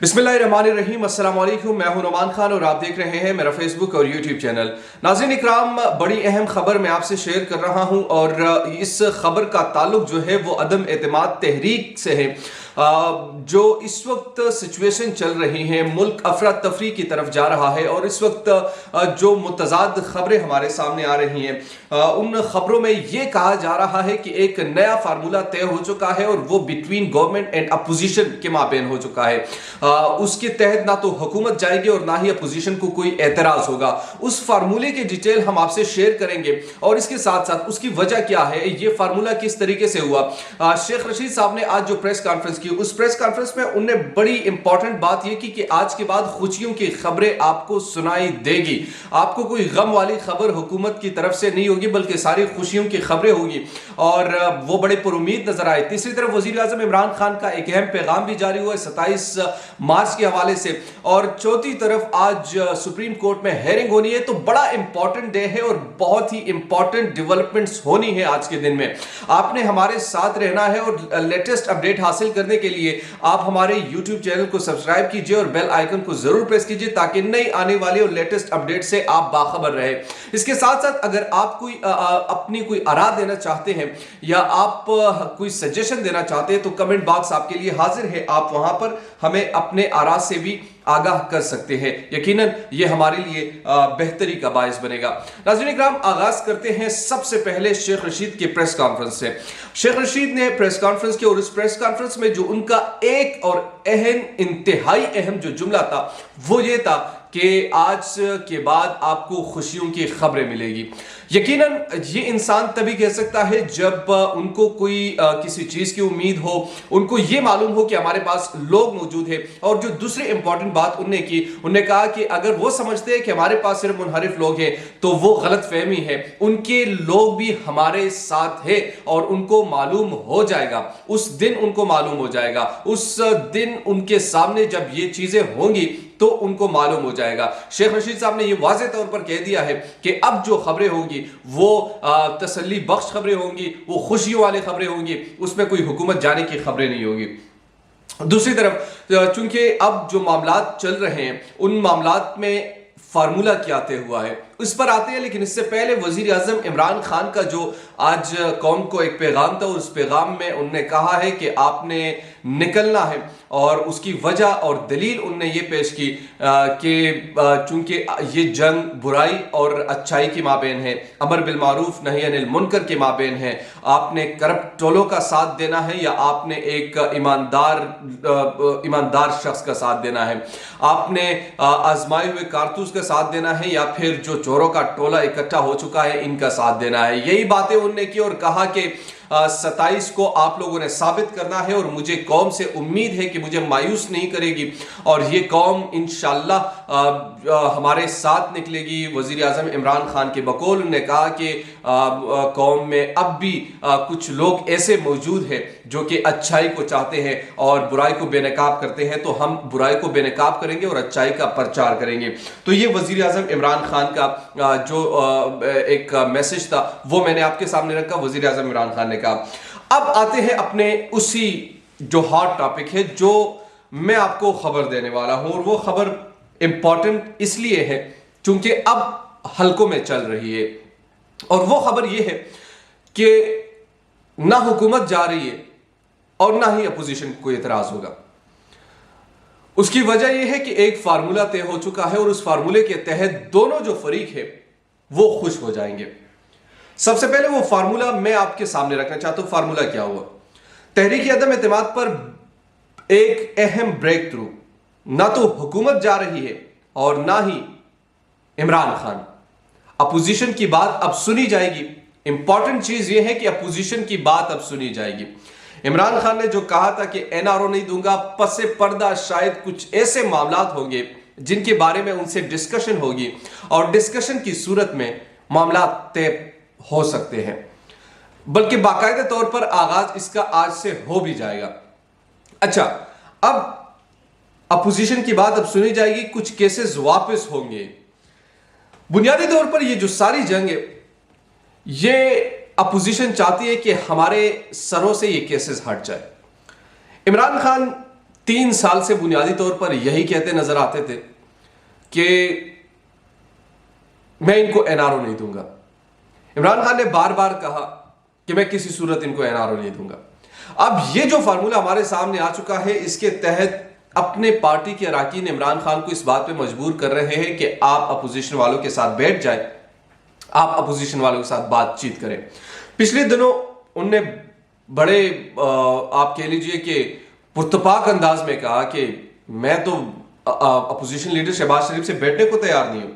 बिस्मिल्लाहिर्रहमानिर्रहीम, अस्सलाम वालेकुम। मैं हूं नुमान खान और आप देख रहे हैं मेरा फेसबुक और यूट्यूब चैनल। नाज़रीन इकराम, बड़ी अहम खबर मैं आपसे शेयर कर रहा हूं और इस खबर का ताल्लुक जो है वो अदम एतमाद तहरीक से है। जो इस वक्त सिचुएशन चल रही है, मुल्क अफरा तफरी की तरफ जा रहा है और इस वक्त जो मुतज़ाद खबरें हमारे सामने आ रही हैं, उन खबरों में ये कहा जा रहा है कि एक नया फार्मूला तय हो चुका है और वो बिटवीन गवर्नमेंट एंड अपोजिशन के माबेन हो चुका है। उसके तहत ना तो हुकूमत जाएगी और ना ही अपोजिशन को कोई एतराज होगा। उस फार्मूले की डिटेल हम आपसे शेयर करेंगे और इसके साथ साथ उसकी वजह क्या है, ये फार्मूला किस तरीके से हुआ। शेख रशीद साहब ने आज जो प्रेस कॉन्फ्रेंस की, उस प्रेस कॉन्फ्रेंस में उन्होंने बड़ी इंपॉर्टेंट बात यह की कि आज के बाद खुशियों की खबरें आपको सुनाई देगी। आपको कोई गम वाली खबर हुकूमत की तरफ से नहीं होगी बल्कि सारी खुशियों की खबरें होगी और वो बड़े पुरुमीद नजर आए। तीसरी तरफ वजीर आजम इमरान खान का एक अहम पैगाम भी जारी हुआ 27 मार्च के हवाले से और चौथी तरफ आज सुप्रीम कोर्ट में हेयरिंग होनी है। तो बड़ा इंपॉर्टेंट डे है और बहुत ही इंपॉर्टेंट डेवलपमेंट्स होनी है आज के दिन में। आपने हमारे साथ रहना है और लेटेस्ट अपडेट हासिल करने के लिए आप हमारे यूट्यूब चैनल को सब्सक्राइब कीजिए और बेल आइकन को जरूर प्रेस कीजिए ताकि नई आने वाली और लेटेस्ट अपडेट से आप बाखबर रहे। इसके साथ साथ अगर आप कोई अपनी कोई आरा देना चाहते हैं या आप कोई सजेशन देना चाहते हैं तो कमेंट बॉक्स आपके लिए हाजिर है। आप वहां पर हमें अपने आरा से भी आगाह कर सकते हैं। यकीनन ये हमारे लिए बेहतरी का बायस बनेगा। नाज़रीन इकराम, आगाज करते हैं सबसे पहले शेख रशीद की प्रेस कॉन्फ्रेंस से। शेख रशीद ने प्रेस कॉन्फ्रेंस की और उस प्रेस कॉन्फ्रेंस में जो उनका एक और इंतहाई अहम जो जुमला था वो ये था कि आज के बाद आपको खुशियों की खबरें मिलेगी। यकीनन ये इंसान तभी कह सकता है जब उनको कोई किसी चीज की उम्मीद हो, उनको ये मालूम हो कि हमारे पास लोग मौजूद हैं। और जो दूसरी इंपॉर्टेंट बात उन्होंने की, उन्होंने कहा कि अगर वो समझते हैं कि हमारे पास सिर्फ मुनहरिफ लोग हैं तो वो गलत फहमी है। उनके लोग भी हमारे साथ है और उनको मालूम हो जाएगा, उस दिन उनको मालूम हो जाएगा, उस दिन उनके सामने जब ये चीजें होंगी तो उनको मालूम हो जाएगा। शेख रशीद साहब ने यह वाज़ेह तौर पर कह दिया है कि अब जो खबरें होंगी वो तसल्ली बख्श खबरें होंगी, वो खुशियों वाली खबरें होंगी, उसमें कोई हुकूमत जाने की खबरें नहीं होगी। दूसरी तरफ चूंकि अब जो मामलात चल रहे हैं उन मामलात में फार्मूला क्या तय हुआ है उस पर आते हैं, लेकिन इससे पहले वजीर आजम इमरान खान का जो आज कौम को एक पैगाम था, उस पैगाम में उन्होंने कहा है कि आपने निकलना है और उसकी वजह और दलील उन्होंने ये पेश की कि चूंकि ये जंग बुराई और अच्छाई के माबेन है, अमर बिल मारूफ नही अनिल मुनकर के माबेन है। आपने करप्ट टोलों का साथ देना है या आपने एक ईमानदार शख्स का साथ देना है, आपने आजमाए हुए कारतूस का साथ देना है या फिर जो चोरों का टोला इकट्ठा हो चुका है इनका साथ देना है। यही बातें उन्होंने की और कहा कि 27 को आप लोगों ने साबित करना है और मुझे कौम से उम्मीद है कि मुझे मायूस नहीं करेगी और ये कौम इंशाअल्लाह हमारे साथ निकलेगी। वजीर आजम इमरान खान के बकौल ने कहा कि कौम में अब भी कुछ लोग ऐसे मौजूद हैं जो कि अच्छाई को चाहते हैं और बुराई को बेनकाब करते हैं, तो हम बुराई को बेनकाब करेंगे और अच्छाई का प्रचार करेंगे। तो ये वजीर आजम इमरान खान का जो एक मैसेज था वो मैंने आपके सामने रखा, वजीर आजम इमरान खान ने कहा। अब आते हैं अपने उसी जो हॉट टॉपिक है जो मैं आपको खबर देने वाला हूं और वो खबर इंपॉर्टेंट इसलिए है क्योंकि अब हलकों में चल रही है और वो खबर ये है कि ना हुकूमत जा रही है और ना ही अपोजिशन को कोई एतराज होगा। उसकी वजह यह है कि एक फार्मूला तय हो चुका है और उस फार्मूले के तहत दोनों जो फरीक है वो खुश हो जाएंगे। सबसे पहले वो फार्मूला मैं आपके सामने रखना चाहता हूं। फार्मूला क्या हुआ? तहरीक अदम एतमाद पर एक अहम ब्रेक थ्रू, ना तो हुकूमत जा रही है और ना ही इमरान खान। अपोजिशन की बात अब सुनी जाएगी। इंपॉर्टेंट चीज यह है कि अपोजिशन की बात अब सुनी जाएगी। इमरान खान ने जो कहा था कि एनआरओ नहीं दूंगा, पसे पर्दा शायद कुछ ऐसे मामलात होंगे जिनके बारे में उनसे डिस्कशन होगी और डिस्कशन की सूरत में मामलात तय हो सकते हैं, बल्कि बाकायदा तौर पर आगाज इसका आज से हो भी जाएगा। अच्छा, अब अपोजिशन की बात अब सुनी जाएगी, कुछ केसेस वापस होंगे। बुनियादी तौर पर ये जो सारी जंग है ये अपोजिशन चाहती है कि हमारे सरों से ये केसेस हट जाए। इमरान खान 3 साल से बुनियादी तौर पर यही कहते नजर आते थे कि मैं इनको एनआरओ नहीं दूंगा। इमरान खान ने बार बार कहा कि मैं किसी सूरत इनको एनआरओ नहीं दूंगा। अब ये जो फार्मूला हमारे सामने आ चुका है, इसके तहत अपने पार्टी के अरकान इमरान खान को इस बात पे मजबूर कर रहे हैं कि आप अपोजिशन वालों के साथ बैठ जाए, आप अपोजिशन वालों के साथ बातचीत करें। पिछले दिनों उनने बड़े आप कह लीजिए कि पुरतपाक अंदाज में कहा कि मैं तो अपोजिशन लीडर शहबाज शरीफ से बैठने को तैयार नहीं हूं।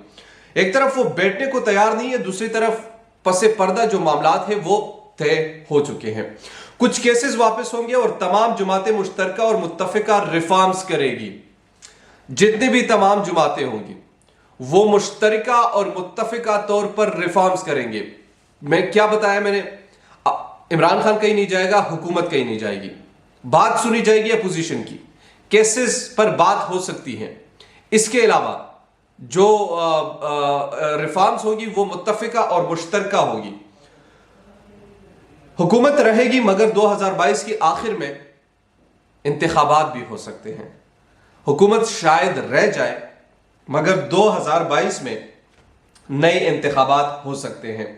एक तरफ वो बैठने को तैयार नहीं है, दूसरी तरफ पसे पर्दा जो मामलात है वो तय हो चुके हैं। कुछ केसेस वापस होंगे और तमाम जमातें मुश्तरका और मुत्तफिका रिफॉर्म्स करेगी। जितनी भी तमाम जमातें होंगी वो मुश्तरका और मुत्तफिका तौर पर रिफॉर्म्स करेंगे। मैं क्या बताया मैंने, इमरान खान कहीं नहीं जाएगा, हुकूमत कहीं नहीं जाएगी, बात सुनी जाएगी अपोजिशन की, केसेस पर बात हो सकती है। इसके अलावा जो रिफॉर्म्स होगी वो मुत्तफिका और मुश्तरका होगी। हुकूमत रहेगी मगर 2022 की आखिर में इंतखाबात भी हो सकते हैं। हुकूमत शायद रह जाए मगर 2022 में नए इंतखाबात हो सकते हैं।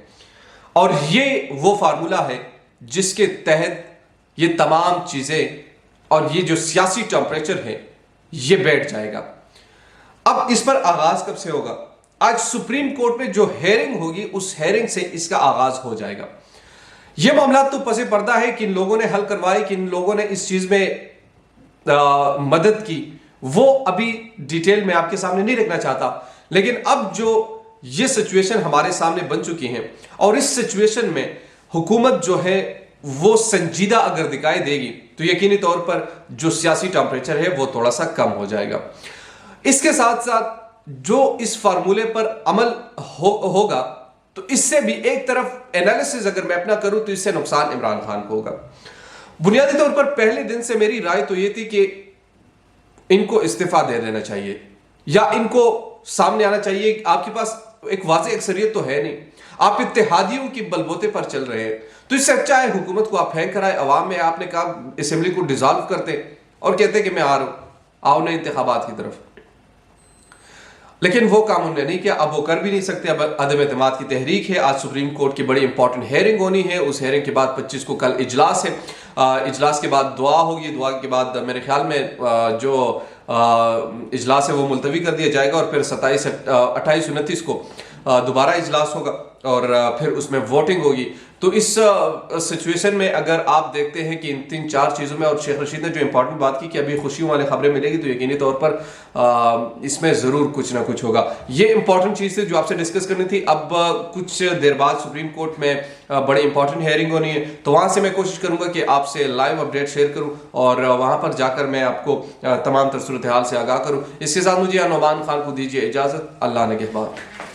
और ये वो फार्मूला है जिसके तहत ये तमाम चीजें और ये जो सियासी टेम्परेचर है ये बैठ जाएगा। अब इस पर आगाज कब से होगा? आज सुप्रीम कोर्ट में जो हेयरिंग होगी उस हेयरिंग से इसका आगाज हो जाएगा। यह मामला तो पसे पर्दा है, किन लोगों ने हल करवाए, किन लोगों ने इस चीज में मदद की, वो अभी डिटेल में आपके सामने नहीं रखना चाहता। लेकिन अब जो ये सिचुएशन हमारे सामने बन चुकी है और इस सिचुएशन में हुकूमत जो है वो संजीदा अगर दिखाई देगी तो यकीनी तौर पर जो सियासी टेम्परेचर है वो थोड़ा सा कम हो जाएगा। इसके साथ साथ जो इस फार्मूले पर अमल होगा तो इससे भी एक तरफ एनालिसिस अगर मैं अपना करूं तो इससे नुकसान इमरान खान को होगा। बुनियादी तौर पर पहले दिन से मेरी राय तो यह थी कि इनको इस्तीफा दे देना चाहिए या इनको सामने आना चाहिए। आपके पास एक वाज़ेह अक्सरियत तो है नहीं, आप इत्तेहादियों की बलबूते पर चल रहे हैं, तो इससे अच्छा है हुकूमत को आप फेंक कराए। अवाम में आपने कहा असेंबली को डिसॉल्व करते और कहते कि मैं आ रहा हूं, आओ ना इंतखाबात की तरफ। लेकिन वो काम उन्होंने नहीं किया, अब वो कर भी नहीं सकते। अब अदम एतमाद की तहरीक है। आज सुप्रीम कोर्ट की बड़ी इंपॉर्टेंट हेयरिंग होनी है। उस हेयरिंग के बाद 25 को कल इजलास है। इजलास के बाद दुआ होगी, दुआ के बाद मेरे ख्याल में जो इजलास है वो मुलतवी कर दिया जाएगा और फिर 27, 28, 29 को दोबारा इजलास होगा और फिर उसमें वोटिंग होगी। तो इस सिचुएशन में अगर आप देखते हैं कि इन 3-4 चीज़ों में, और शेख रशीद ने जो इंपॉर्टेंट बात की कि अभी खुशियों वाली खबरें मिलेगी, तो यकीनी तौर पर इसमें ज़रूर कुछ ना कुछ होगा। ये इंपॉर्टेंट चीज़ थी जो आपसे डिस्कस करनी थी। अब कुछ देर बाद सुप्रीम कोर्ट में बड़ी इंपॉर्टेंट हेयरिंग होनी है, तो वहाँ से मैं कोशिश करूँगा कि आपसे लाइव अपडेट शेयर करूँ और वहाँ पर जाकर मैं आपको तमाम तर सूरत हाल से आगाह करूँ। इसके साथ मुझे नौमान खान को दीजिए इजाज़त। अल्लाह ने कहबान।